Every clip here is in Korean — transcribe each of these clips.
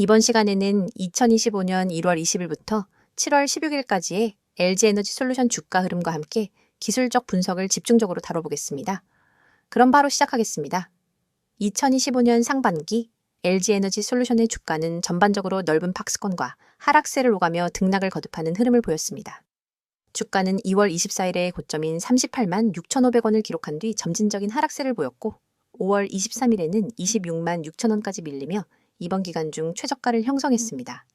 이번 시간에는 2025년 1월 20일부터 7월 16일까지의 LG에너지솔루션 주가 흐름과 함께 기술적 분석을 집중적으로 다뤄보겠습니다. 그럼 바로 시작하겠습니다. 2025년 상반기 LG에너지솔루션의 주가는 전반적으로 넓은 박스권과 하락세를 오가며 등락을 거듭하는 흐름을 보였습니다. 주가는 2월 24일에 고점인 38만 6,500원을 기록한 뒤 점진적인 하락세를 보였고 5월 23일에는 26만 6천원까지 밀리며 이번 기간 중 최저가를 형성했습니다.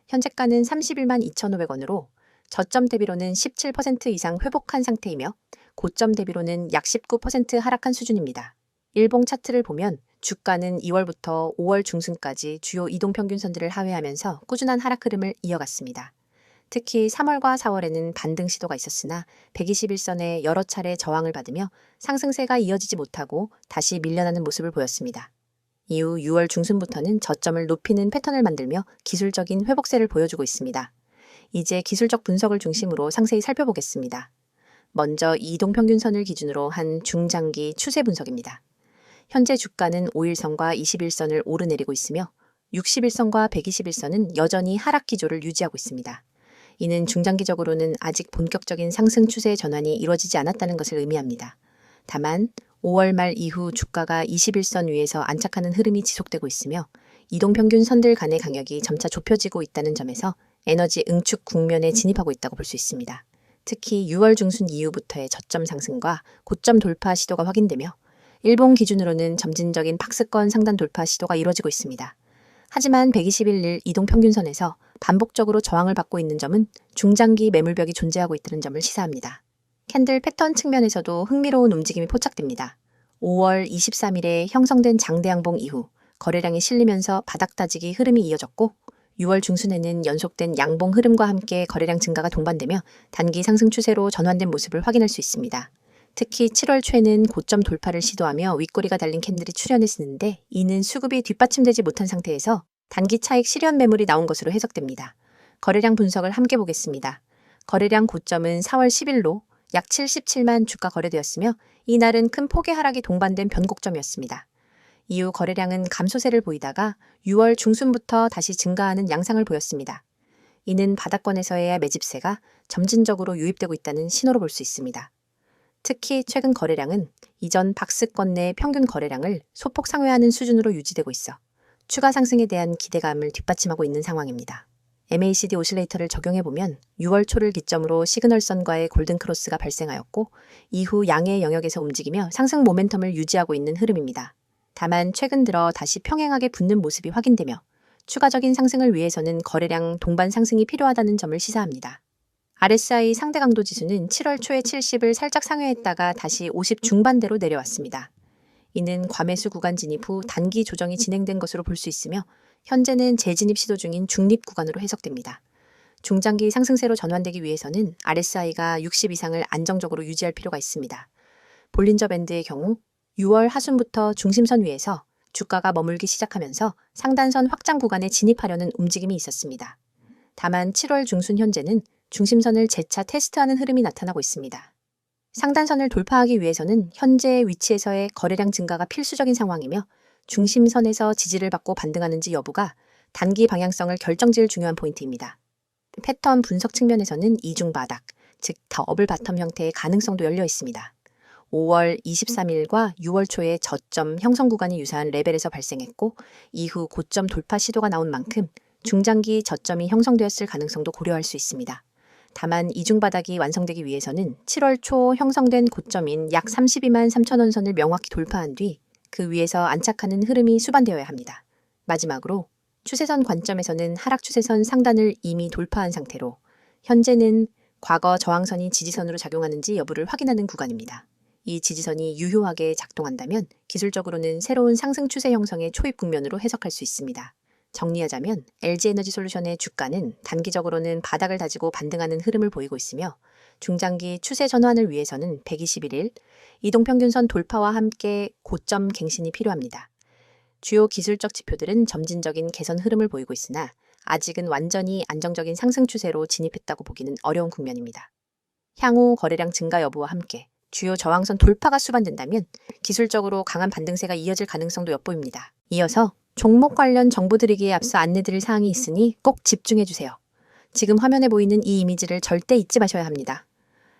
현재가는 31만 2,500원으로 저점 대비로는 17% 이상 회복한 상태이며 고점 대비로는 약 19% 하락한 수준입니다. 일봉 차트를 보면 주가는 2월부터 5월 중순까지 주요 이동평균선들을 하회하면서 꾸준한 하락 흐름을 이어갔습니다. 특히 3월과 4월에는 반등 시도가 있었으나 121선에 여러 차례 저항을 받으며 상승세가 이어지지 못하고 다시 밀려나는 모습을 보였습니다. 이후 6월 중순부터는 저점을 높이는 패턴을 만들며 기술적인 회복세를 보여주고 있습니다. 이제 기술적 분석을 중심으로 상세히 살펴보겠습니다. 먼저 이동평균선을 기준으로 한 중장기 추세 분석입니다. 현재 주가는 5일선과 21선을 오르내리고 있으며 61선과 121선은 여전히 하락 기조를 유지하고 있습니다. 이는 중장기적으로는 아직 본격적인 상승 추세의 전환이 이루어지지 않았다는 것을 의미합니다. 다만 5월 말 이후 주가가 21선 위에서 안착하는 흐름이 지속되고 있으며 이동평균 선들 간의 간격이 점차 좁혀지고 있다는 점에서 에너지 응축 국면에 진입하고 있다고 볼 수 있습니다. 특히 6월 중순 이후부터의 저점 상승과 고점 돌파 시도가 확인되며 일본 기준으로는 점진적인 박스권 상단 돌파 시도가 이루어지고 있습니다. 하지만 121일 이동평균선에서 반복적으로 저항을 받고 있는 점은 중장기 매물벽이 존재하고 있다는 점을 시사합니다. 캔들 패턴 측면에서도 흥미로운 움직임이 포착됩니다. 5월 23일에 형성된 장대 양봉 이후 거래량이 실리면서 바닥 다지기 흐름이 이어졌고 6월 중순에는 연속된 양봉 흐름과 함께 거래량 증가가 동반되며 단기 상승 추세로 전환된 모습을 확인할 수 있습니다. 특히 7월 초에는 고점 돌파를 시도하며 윗꼬리가 달린 캔들이 출현했는데 이는 수급이 뒷받침되지 못한 상태에서 단기 차익 실현 매물이 나온 것으로 해석됩니다. 거래량 분석을 함께 보겠습니다. 거래량 고점은 4월 10일로 약 77만 주가 거래되었으며 이날은 큰 폭의 하락이 동반된 변곡점이었습니다. 이후 거래량은 감소세를 보이다가 6월 중순부터 다시 증가하는 양상을 보였습니다. 이는 바닥권에서의 매집세가 점진적으로 유입되고 있다는 신호로 볼 수 있습니다. 특히 최근 거래량은 이전 박스권 내 평균 거래량을 소폭 상회하는 수준으로 유지되고 있어 추가 상승에 대한 기대감을 뒷받침하고 있는 상황입니다. MACD 오실레이터를 적용해보면 6월 초를 기점으로 시그널선과의 골든크로스가 발생하였고 이후 양의 영역에서 움직이며 상승 모멘텀을 유지하고 있는 흐름입니다. 다만 최근 들어 다시 평행하게 붙는 모습이 확인되며 추가적인 상승을 위해서는 거래량 동반 상승이 필요하다는 점을 시사합니다. RSI 상대 강도 지수는 7월 초에 70을 살짝 상회했다가 다시 50 중반대로 내려왔습니다. 이는 과매수 구간 진입 후 단기 조정이 진행된 것으로 볼 수 있으며 현재는 재진입 시도 중인 중립 구간으로 해석됩니다. 중장기 상승세로 전환되기 위해서는 RSI가 60 이상을 안정적으로 유지할 필요가 있습니다. 볼린저 밴드의 경우 6월 하순부터 중심선 위에서 주가가 머물기 시작하면서 상단선 확장 구간에 진입하려는 움직임이 있었습니다. 다만 7월 중순 현재는 중심선을 재차 테스트하는 흐름이 나타나고 있습니다. 상단선을 돌파하기 위해서는 현재의 위치에서의 거래량 증가가 필수적인 상황이며 중심선에서 지지를 받고 반등하는지 여부가 단기 방향성을 결정지을 중요한 포인트입니다. 패턴 분석 측면에서는 이중 바닥, 즉 더블 바텀 형태의 가능성도 열려 있습니다. 5월 23일과 6월 초에 저점 형성 구간이 유사한 레벨에서 발생했고 이후 고점 돌파 시도가 나온 만큼 중장기 저점이 형성되었을 가능성도 고려할 수 있습니다. 다만 이중바닥이 완성되기 위해서는 7월 초 형성된 고점인 약 32만 3천원 선을 명확히 돌파한 뒤 그 위에서 안착하는 흐름이 수반되어야 합니다. 마지막으로 추세선 관점에서는 하락 추세선 상단을 이미 돌파한 상태로 현재는 과거 저항선이 지지선으로 작용하는지 여부를 확인하는 구간입니다. 이 지지선이 유효하게 작동한다면 기술적으로는 새로운 상승 추세 형성의 초입 국면으로 해석할 수 있습니다. 정리하자면 LG에너지솔루션의 주가는 단기적으로는 바닥을 다지고 반등하는 흐름을 보이고 있으며 중장기 추세 전환을 위해서는 121일 이동평균선 돌파와 함께 고점 갱신이 필요합니다. 주요 기술적 지표들은 점진적인 개선 흐름을 보이고 있으나 아직은 완전히 안정적인 상승 추세로 진입했다고 보기는 어려운 국면입니다. 향후 거래량 증가 여부와 함께 주요 저항선 돌파가 수반된다면 기술적으로 강한 반등세가 이어질 가능성도 엿보입니다. 이어서 종목 관련 정보 드리기에 앞서 안내드릴 사항이 있으니 꼭 집중해주세요. 지금 화면에 보이는 이 이미지를 절대 잊지 마셔야 합니다.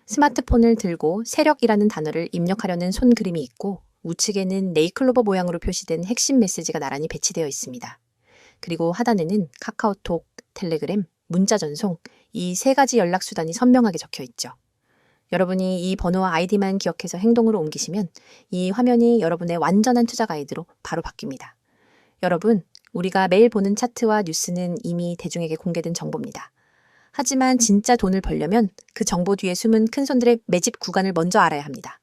스마트폰을 들고 세력이라는 단어를 입력하려는 손 그림이 있고 우측에는 네이클로버 모양으로 표시된 핵심 메시지가 나란히 배치되어 있습니다. 그리고 하단에는 카카오톡, 텔레그램, 문자 전송 이 세 가지 연락 수단이 선명하게 적혀 있죠. 여러분이 이 번호와 아이디만 기억해서 행동으로 옮기시면 이 화면이 여러분의 완전한 투자 가이드로 바로 바뀝니다. 여러분, 우리가 매일 보는 차트와 뉴스는 이미 대중에게 공개된 정보입니다. 하지만 진짜 돈을 벌려면 그 정보 뒤에 숨은 큰손들의 매집 구간을 먼저 알아야 합니다.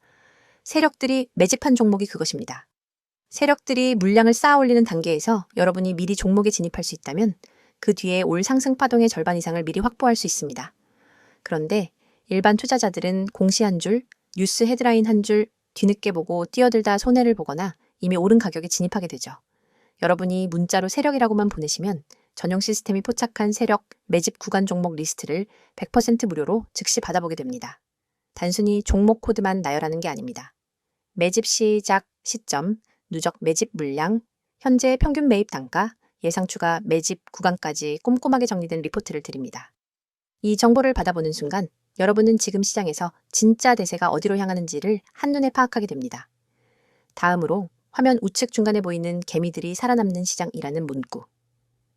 세력들이 매집한 종목이 그것입니다. 세력들이 물량을 쌓아 올리는 단계에서 여러분이 미리 종목에 진입할 수 있다면 그 뒤에 올 상승 파동의 절반 이상을 미리 확보할 수 있습니다. 그런데 일반 투자자들은 공시 한 줄, 뉴스 헤드라인 한 줄 뒤늦게 보고 뛰어들다 손해를 보거나 이미 오른 가격에 진입하게 되죠. 여러분이 문자로 세력이라고만 보내시면 전용 시스템이 포착한 세력 매집 구간 종목 리스트를 100% 무료로 즉시 받아보게 됩니다. 단순히 종목 코드만 나열하는 게 아닙니다. 매집 시작 시점, 누적 매집 물량, 현재 평균 매입 단가, 예상 추가 매집 구간까지 꼼꼼하게 정리된 리포트를 드립니다. 이 정보를 받아보는 순간 여러분은 지금 시장에서 진짜 대세가 어디로 향하는지를 한눈에 파악하게 됩니다. 다음으로 화면 우측 중간에 보이는 개미들이 살아남는 시장이라는 문구.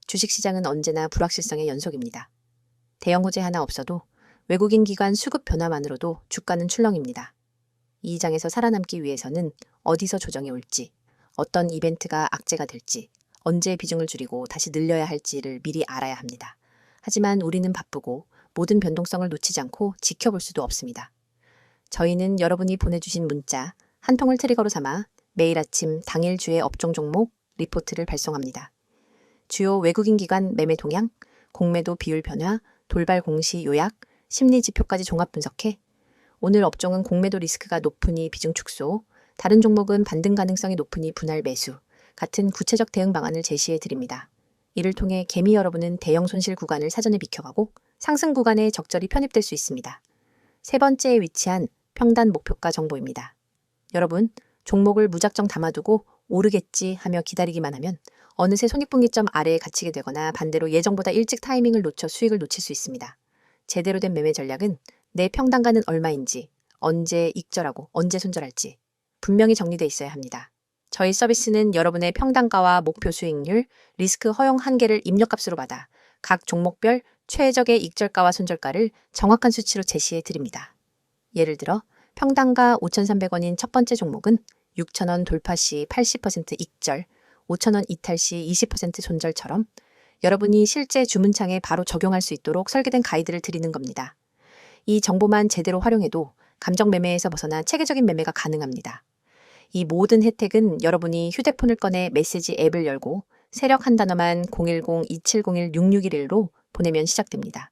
주식시장은 언제나 불확실성의 연속입니다. 대형 호재 하나 없어도 외국인 기관 수급 변화만으로도 주가는 출렁입니다. 이 장에서 살아남기 위해서는 어디서 조정이 올지, 어떤 이벤트가 악재가 될지, 언제 비중을 줄이고 다시 늘려야 할지를 미리 알아야 합니다. 하지만 우리는 바쁘고 모든 변동성을 놓치지 않고 지켜볼 수도 없습니다. 저희는 여러분이 보내주신 문자 한 통을 트리거로 삼아 매일 아침 당일 주의 업종 종목 리포트를 발송합니다. 주요 외국인 기관 매매 동향, 공매도 비율 변화, 돌발 공시 요약, 심리 지표까지 종합 분석해 오늘 업종은 공매도 리스크가 높으니 비중 축소, 다른 종목은 반등 가능성이 높으니 분할 매수 같은 구체적 대응 방안을 제시해 드립니다. 이를 통해 개미 여러분은 대형 손실 구간을 사전에 비켜가고 상승 구간에 적절히 편입될 수 있습니다. 세 번째에 위치한 평단 목표가 정보입니다. 여러분, 종목을 무작정 담아두고 오르겠지 하며 기다리기만 하면 어느새 손익분기점 아래에 갇히게 되거나 반대로 예정보다 일찍 타이밍을 놓쳐 수익을 놓칠 수 있습니다. 제대로 된 매매 전략은 내 평단가는 얼마인지, 언제 익절하고 언제 손절할지 분명히 정리되어 있어야 합니다. 저희 서비스는 여러분의 평단가와 목표 수익률, 리스크 허용 한계를 입력값으로 받아 각 종목별 최적의 익절가와 손절가를 정확한 수치로 제시해 드립니다. 예를 들어 평단가 5,300원인 첫 번째 종목은 6,000원 돌파 시 80% 익절, 5,000원 이탈 시 20% 손절처럼 여러분이 실제 주문창에 바로 적용할 수 있도록 설계된 가이드를 드리는 겁니다. 이 정보만 제대로 활용해도 감정 매매에서 벗어나 체계적인 매매가 가능합니다. 이 모든 혜택은 여러분이 휴대폰을 꺼내 메시지 앱을 열고 세력 한 단어만 010-2701-6611로 보내면 시작됩니다.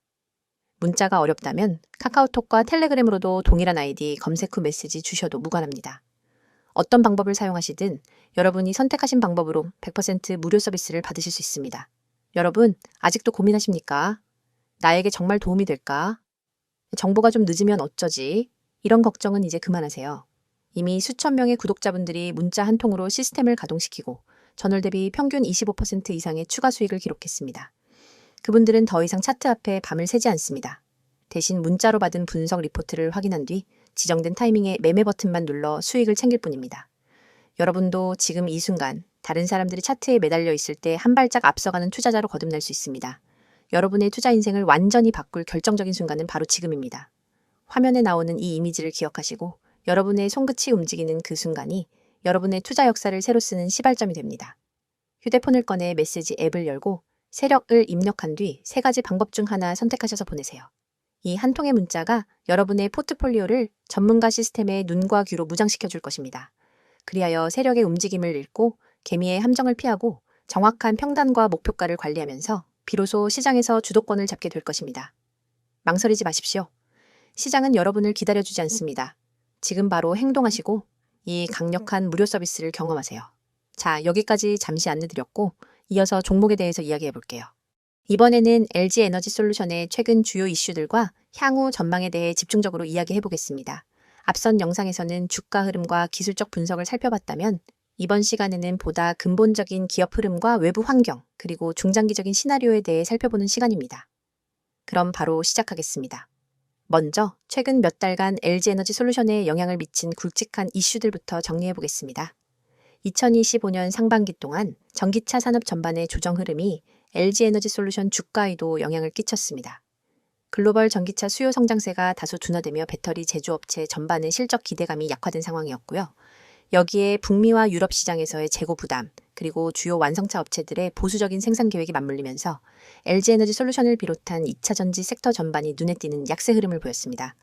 문자가 어렵다면 카카오톡과 텔레그램으로도 동일한 아이디 검색 후 메시지 주셔도 무관합니다. 어떤 방법을 사용하시든 여러분이 선택하신 방법으로 100% 무료 서비스를 받으실 수 있습니다. 여러분, 아직도 고민하십니까? 나에게 정말 도움이 될까? 정보가 좀 늦으면 어쩌지? 이런 걱정은 이제 그만하세요. 이미 수천 명의 구독자분들이 문자 한 통으로 시스템을 가동시키고 전월 대비 평균 25% 이상의 추가 수익을 기록했습니다. 그분들은 더 이상 차트 앞에 밤을 새지 않습니다. 대신 문자로 받은 분석 리포트를 확인한 뒤 지정된 타이밍에 매매 버튼만 눌러 수익을 챙길 뿐입니다. 여러분도 지금 이 순간 다른 사람들이 차트에 매달려 있을 때 한 발짝 앞서가는 투자자로 거듭날 수 있습니다. 여러분의 투자 인생을 완전히 바꿀 결정적인 순간은 바로 지금입니다. 화면에 나오는 이 이미지를 기억하시고 여러분의 손끝이 움직이는 그 순간이 여러분의 투자 역사를 새로 쓰는 시발점이 됩니다. 휴대폰을 꺼내 메시지 앱을 열고 세력을 입력한 뒤 세 가지 방법 중 하나 선택하셔서 보내세요. 이 한 통의 문자가 여러분의 포트폴리오를 전문가 시스템의 눈과 귀로 무장시켜 줄 것입니다. 그리하여 세력의 움직임을 읽고 개미의 함정을 피하고 정확한 평단과 목표가를 관리하면서 비로소 시장에서 주도권을 잡게 될 것입니다. 망설이지 마십시오. 시장은 여러분을 기다려주지 않습니다. 지금 바로 행동하시고 이 강력한 무료 서비스를 경험하세요. 자, 여기까지 잠시 안내드렸고 이어서 종목에 대해서 이야기해 볼게요. 이번에는 LG 에너지 솔루션의 최근 주요 이슈들과 향후 전망에 대해 집중적으로 이야기해 보겠습니다. 앞선 영상에서는 주가 흐름과 기술적 분석을 살펴봤다면 이번 시간에는 보다 근본적인 기업 흐름과 외부 환경, 그리고 중장기적인 시나리오에 대해 살펴보는 시간입니다. 그럼 바로 시작하겠습니다. 먼저 최근 몇 달간 LG에너지솔루션에 영향을 미친 굵직한 이슈들부터 정리해 보겠습니다. 2025년 상반기 동안 전기차 산업 전반의 조정 흐름이 LG에너지솔루션 주가에도 영향을 끼쳤습니다. 글로벌 전기차 수요 성장세가 다소 둔화되며 배터리 제조업체 전반의 실적 기대감이 약화된 상황이었고요. 여기에 북미와 유럽 시장에서의 재고 부담, 그리고 주요 완성차 업체들의 보수적인 생산 계획이 맞물리면서 LG에너지솔루션을 비롯한 2차 전지 섹터 전반이 눈에 띄는 약세 흐름을 보였습니다.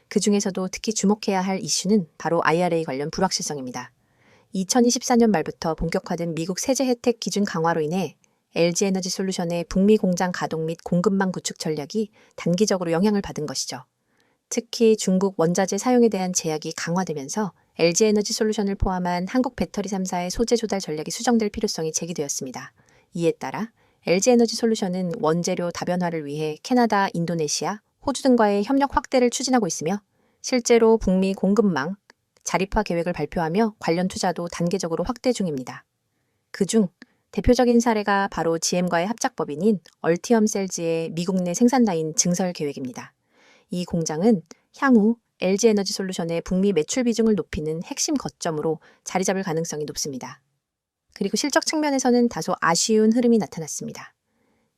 그 중에서도 특히 주목해야 할 이슈는 바로 IRA 관련 불확실성입니다. 2024년 말부터 본격화된 미국 세제 혜택 기준 강화로 인해 LG에너지솔루션의 북미 공장 가동 및 공급망 구축 전략이 단기적으로 영향을 받은 것이죠. 특히 중국 원자재 사용에 대한 제약이 강화되면서 LG에너지솔루션을 포함한 한국 배터리 3사의 소재 조달 전략이 수정될 필요성이 제기되었습니다. 이에 따라 LG에너지솔루션은 원재료 다변화를 위해 캐나다, 인도네시아, 호주 등과의 협력 확대를 추진하고 있으며 실제로 북미 공급망 자립화 계획을 발표하며 관련 투자도 단계적으로 확대 중입니다. 그중 대표적인 사례가 바로 GM과의 합작법인인 얼티엄 셀즈의 미국 내 생산 라인 증설 계획입니다. 이 공장은 향후 LG에너지솔루션의 북미 매출 비중을 높이는 핵심 거점으로 자리 잡을 가능성이 높습니다. 그리고 실적 측면에서는 다소 아쉬운 흐름이 나타났습니다.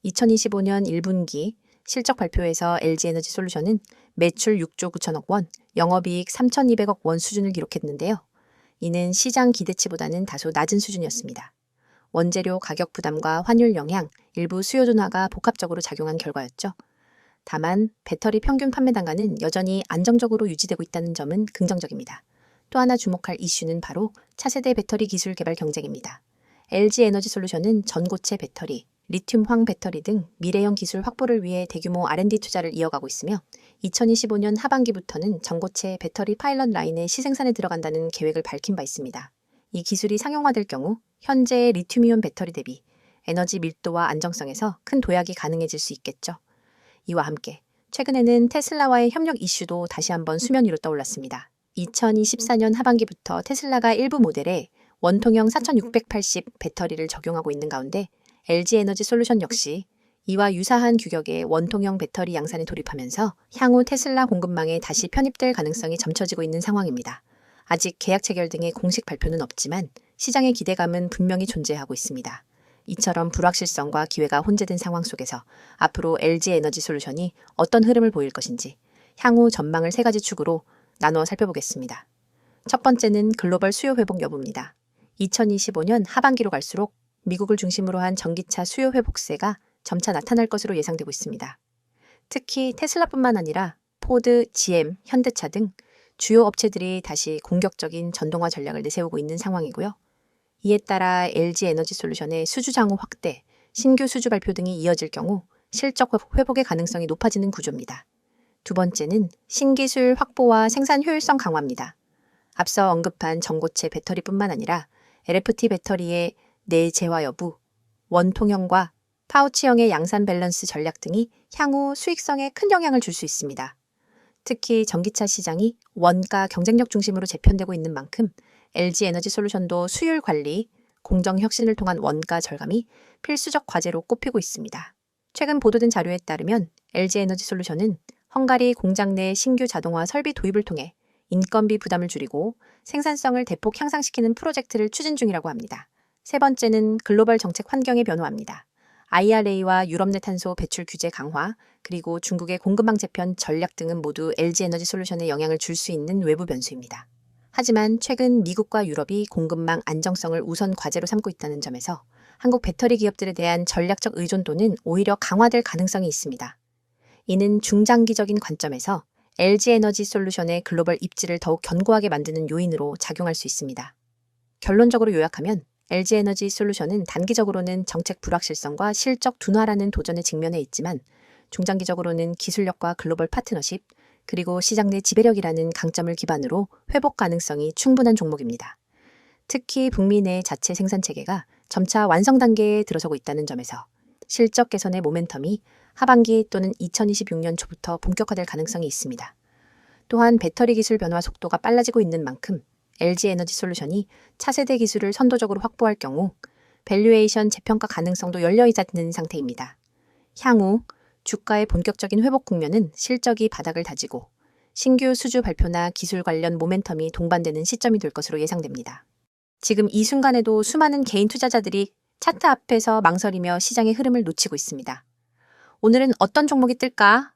2025년 1분기 실적 발표에서 LG에너지솔루션은 매출 6조 9천억 원, 영업이익 3,200억 원 수준을 기록했는데요. 이는 시장 기대치보다는 다소 낮은 수준이었습니다. 원재료 가격 부담과 환율 영향, 일부 수요 둔화가 복합적으로 작용한 결과였죠. 다만 배터리 평균 판매 단가는 여전히 안정적으로 유지되고 있다는 점은 긍정적입니다. 또 하나 주목할 이슈는 바로 차세대 배터리 기술 개발 경쟁입니다. LG에너지솔루션은 전고체 배터리, 리튬황 배터리 등 미래형 기술 확보를 위해 대규모 R&D 투자를 이어가고 있으며 2025년 하반기부터는 전고체 배터리 파일럿 라인의 시생산에 들어간다는 계획을 밝힌 바 있습니다. 이 기술이 상용화될 경우 현재의 리튬이온 배터리 대비 에너지 밀도와 안정성에서 큰 도약이 가능해질 수 있겠죠. 이와 함께 최근에는 테슬라와의 협력 이슈도 다시 한번 수면 위로 떠올랐습니다. 2024년 하반기부터 테슬라가 일부 모델에 원통형 4680 배터리를 적용하고 있는 가운데 LG에너지솔루션 역시 이와 유사한 규격의 원통형 배터리 양산에 돌입하면서 향후 테슬라 공급망에 다시 편입될 가능성이 점쳐지고 있는 상황입니다. 아직 계약 체결 등의 공식 발표는 없지만 시장의 기대감은 분명히 존재하고 있습니다. 이처럼 불확실성과 기회가 혼재된 상황 속에서 앞으로 LG에너지솔루션이 어떤 흐름을 보일 것인지 향후 전망을 3가지 축으로 나누어 살펴보겠습니다. 첫 번째는 글로벌 수요 회복 여부입니다. 2025년 하반기로 갈수록 미국을 중심으로 한 전기차 수요 회복세가 점차 나타날 것으로 예상되고 있습니다. 특히 테슬라뿐만 아니라 포드, GM, 현대차 등 주요 업체들이 다시 공격적인 전동화 전략을 내세우고 있는 상황이고요. 이에 따라 LG에너지솔루션의 수주 장호 확대, 신규 수주 발표 등이 이어질 경우 실적 회복의 가능성이 높아지는 구조입니다. 두 번째는 신기술 확보와 생산 효율성 강화입니다. 앞서 언급한 전고체 배터리뿐만 아니라 LFT 배터리의 내재화 여부, 원통형과 파우치형의 양산 밸런스 전략 등이 향후 수익성에 큰 영향을 줄 수 있습니다. 특히 전기차 시장이 원가 경쟁력 중심으로 재편되고 있는 만큼 LG에너지솔루션도 수율 관리, 공정 혁신을 통한 원가 절감이 필수적 과제로 꼽히고 있습니다. 최근 보도된 자료에 따르면 LG에너지솔루션은 헝가리 공장 내 신규 자동화 설비 도입을 통해 인건비 부담을 줄이고 생산성을 대폭 향상시키는 프로젝트를 추진 중이라고 합니다. 세 번째는 글로벌 정책 환경의 변화입니다. IRA와 유럽 내 탄소 배출 규제 강화, 그리고 중국의 공급망 재편 전략 등은 모두 LG에너지솔루션에 영향을 줄 수 있는 외부 변수입니다. 하지만 최근 미국과 유럽이 공급망 안정성을 우선 과제로 삼고 있다는 점에서 한국 배터리 기업들에 대한 전략적 의존도는 오히려 강화될 가능성이 있습니다. 이는 중장기적인 관점에서 LG에너지솔루션의 글로벌 입지를 더욱 견고하게 만드는 요인으로 작용할 수 있습니다. 결론적으로 요약하면 LG에너지솔루션은 단기적으로는 정책 불확실성과 실적 둔화라는 도전에 직면해 있지만 중장기적으로는 기술력과 글로벌 파트너십, 그리고 시장 내 지배력이라는 강점을 기반으로 회복 가능성이 충분한 종목입니다. 특히 북미 내 자체 생산 체계가 점차 완성 단계에 들어서고 있다는 점에서 실적 개선의 모멘텀이 하반기 또는 2026년 초부터 본격화될 가능성이 있습니다. 또한 배터리 기술 변화 속도가 빨라지고 있는 만큼 LG에너지솔루션이 차세대 기술을 선도적으로 확보할 경우 밸류에이션 재평가 가능성도 열려있는 상태입니다. 향후 주가의 본격적인 회복 국면은 실적이 바닥을 다지고 신규 수주 발표나 기술 관련 모멘텀이 동반되는 시점이 될 것으로 예상됩니다. 지금 이 순간에도 수많은 개인 투자자들이 차트 앞에서 망설이며 시장의 흐름을 놓치고 있습니다. 오늘은 어떤 종목이 뜰까?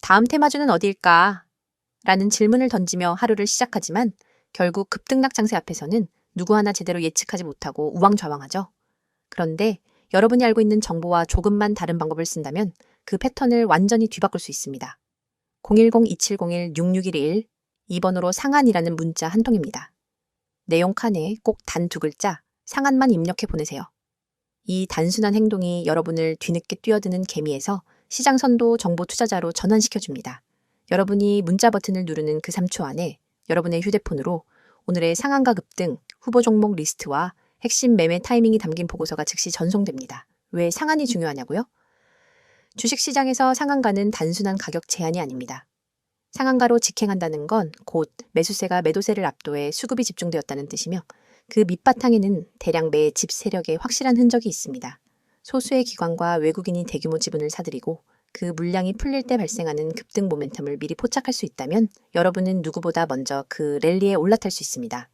다음 테마주는 어디일까? 라는 질문을 던지며 하루를 시작하지만 결국 급등락 장세 앞에서는 누구 하나 제대로 예측하지 못하고 우왕좌왕하죠. 그런데 여러분이 알고 있는 정보와 조금만 다른 방법을 쓴다면 그 패턴을 완전히 뒤바꿀 수 있습니다. 010-2701-6611 2번으로 상한이라는 문자 한 통입니다. 내용 칸에 꼭 단 2글자 상한만 입력해 보내세요. 이 단순한 행동이 여러분을 뒤늦게 뛰어드는 개미에서 시장 선도 정보 투자자로 전환시켜줍니다. 여러분이 문자 버튼을 누르는 그 3초 안에 여러분의 휴대폰으로 오늘의 상한가 급등, 후보 종목 리스트와 핵심 매매 타이밍이 담긴 보고서가 즉시 전송됩니다. 왜 상한이 중요하냐고요? 주식시장에서 상한가는 단순한 가격 제한이 아닙니다. 상한가로 직행한다는 건 곧 매수세가 매도세를 압도해 수급이 집중되었다는 뜻이며 그 밑바탕에는 대량 매 집 세력의 확실한 흔적이 있습니다. 소수의 기관과 외국인이 대규모 지분을 사들이고 그 물량이 풀릴 때 발생하는 급등 모멘텀을 미리 포착할 수 있다면 여러분은 누구보다 먼저 그 랠리에 올라탈 수 있습니다.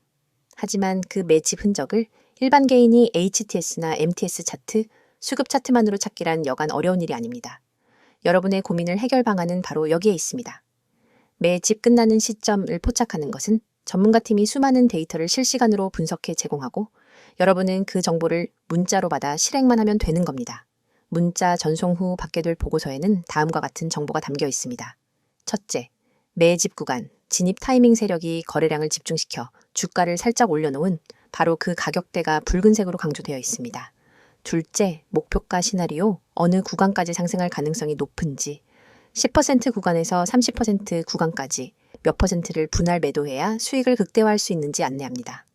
하지만 그 매집 흔적을 일반 개인이 HTS나 MTS 차트, 수급 차트만으로 찾기란 여간 어려운 일이 아닙니다. 여러분의 고민을 해결 방안은 바로 여기에 있습니다. 매집 끝나는 시점을 포착하는 것은 전문가팀이 수많은 데이터를 실시간으로 분석해 제공하고 여러분은 그 정보를 문자로 받아 실행만 하면 되는 겁니다. 문자 전송 후 받게 될 보고서에는 다음과 같은 정보가 담겨 있습니다. 첫째, 매집 구간, 진입 타이밍 세력이 거래량을 집중시켜 주가를 살짝 올려놓은 바로 그 가격대가 붉은색으로 강조되어 있습니다. 둘째, 목표가 시나리오, 어느 구간까지 상승할 가능성이 높은지, 10% 구간에서 30% 구간까지 몇 퍼센트를 분할 매도해야 수익을 극대화할 수 있는지 안내합니다.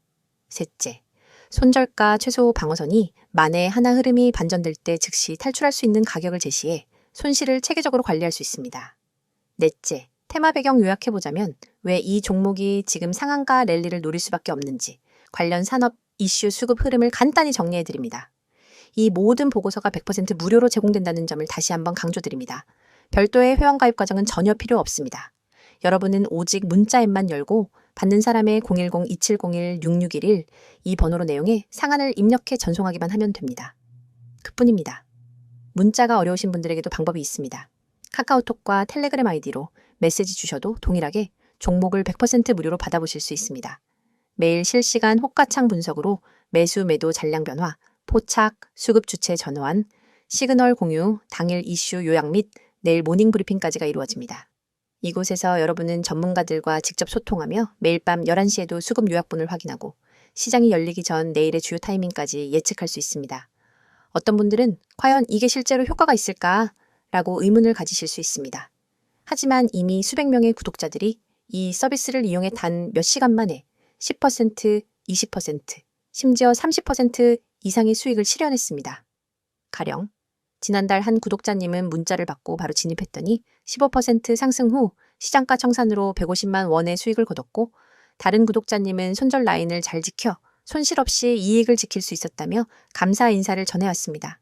셋째, 손절가 최소 방어선이 만에 하나 흐름이 반전될 때 즉시 탈출할 수 있는 가격을 제시해 손실을 체계적으로 관리할 수 있습니다. 넷째, 테마 배경 요약해보자면 왜 이 종목이 지금 상한가 랠리를 노릴 수밖에 없는지 관련 산업 이슈 수급 흐름을 간단히 정리해드립니다. 이 모든 보고서가 100% 무료로 제공된다는 점을 다시 한번 강조드립니다. 별도의 회원가입 과정은 전혀 필요 없습니다. 여러분은 오직 문자 앱만 열고 받는 사람의 010-2701-6611 이 번호로 내용에 상한을 입력해 전송하기만 하면 됩니다. 그뿐입니다. 문자가 어려우신 분들에게도 방법이 있습니다. 카카오톡과 텔레그램 아이디로 메시지 주셔도 동일하게 종목을 100% 무료로 받아보실 수 있습니다. 매일 실시간 호가창 분석으로 매수 매도 잔량 변화, 포착, 수급 주체 전환, 시그널 공유, 당일 이슈 요약 및 내일 모닝 브리핑까지가 이루어집니다. 이곳에서 여러분은 전문가들과 직접 소통하며 매일 밤 11시에도 수급 요약본을 확인하고 시장이 열리기 전 내일의 주요 타이밍까지 예측할 수 있습니다. 어떤 분들은 과연 이게 실제로 효과가 있을까? 라고 의문을 가지실 수 있습니다. 하지만 이미 수백 명의 구독자들이 이 서비스를 이용해 단 몇 시간 만에 10%, 20%, 심지어 30% 이상의 수익을 실현했습니다. 가령 지난달 한 구독자님은 문자를 받고 바로 진입했더니 15% 상승 후 시장가 청산으로 150만 원의 수익을 거뒀고 다른 구독자님은 손절 라인을 잘 지켜 손실 없이 이익을 지킬 수 있었다며 감사 인사를 전해왔습니다.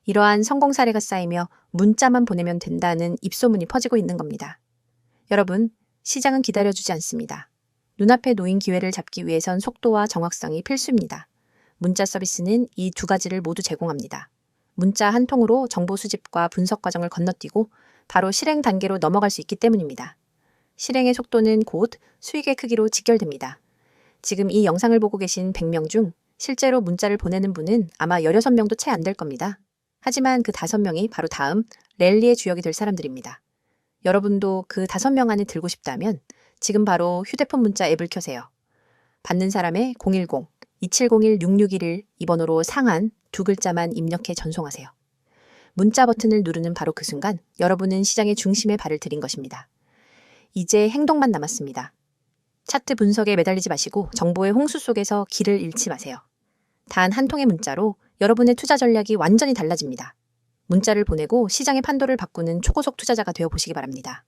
이러한 성공 사례가 쌓이며 문자만 보내면 된다는 입소문이 퍼지고 있는 겁니다. 여러분, 시장은 기다려주지 않습니다. 눈앞에 놓인 기회를 잡기 위해선 속도와 정확성이 필수입니다. 문자 서비스는 이 두 가지를 모두 제공합니다. 문자 한 통으로 정보 수집과 분석 과정을 건너뛰고 바로 실행 단계로 넘어갈 수 있기 때문입니다. 실행의 속도는 곧 수익의 크기로 직결됩니다. 지금 이 영상을 보고 계신 100명 중 실제로 문자를 보내는 분은 아마 16명도 채 안 될 겁니다. 하지만 그 5명이 바로 다음 랠리의 주역이 될 사람들입니다. 여러분도 그 5명 안에 들고 싶다면 지금 바로 휴대폰 문자 앱을 켜세요. 받는 사람의 010-2701-6611 이 번호로 상한 2글자만 입력해 전송하세요. 문자 버튼을 누르는 바로 그 순간 여러분은 시장의 중심에 발을 들인 것입니다. 이제 행동만 남았습니다. 차트 분석에 매달리지 마시고 정보의 홍수 속에서 길을 잃지 마세요. 단 한 통의 문자로 여러분의 투자 전략이 완전히 달라집니다. 문자를 보내고 시장의 판도를 바꾸는 초고속 투자자가 되어 보시기 바랍니다.